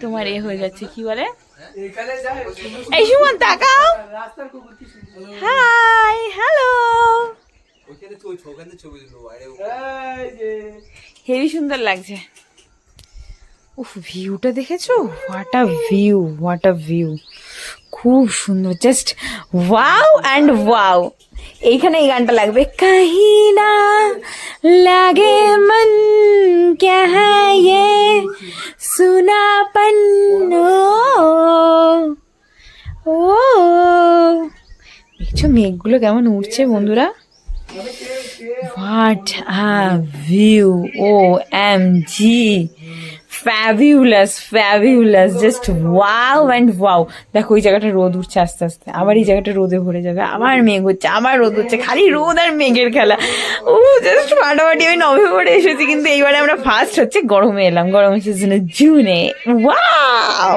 তোমার এ হয়ে যাচ্ছে, কি বলে, এই সুমন তাকাও, হাই হ্যালো, হেবি সুন্দর লাগছে। উফ, ভিউটা দেখেছো, what a view, what a view, খুব সুন্দর, জাস্ট ওয়াও অ্যান্ড ওয়াও। এইখানে এই গানটা লাগবে, কাহি না লাগে মন ক্যা হ্যায় ইয়ে সুনাপন, ও দেখছো মেঘগুলো কেমন উঠছে বন্ধুরা, what a view, OMG, fabulous fabulous, just wow and wow. দেখো ওই জায়গাটা রোদ উঠছে আস্তে আস্তে, আবার এই জায়গাটা রোদে ভরে যাবে, আবার মেঘ হচ্ছে, আবার রোদ হচ্ছে, খালি রোদ আর মেঘের খেলা। ও জাস্ট ফাটাফাটি। আমি নভেম্বরে এসেছি, কিন্তু এইবারে আমরা ফার্স্ট হচ্ছে গরমে এলাম, গরমের সিজনে, জুনে। ওয়াও।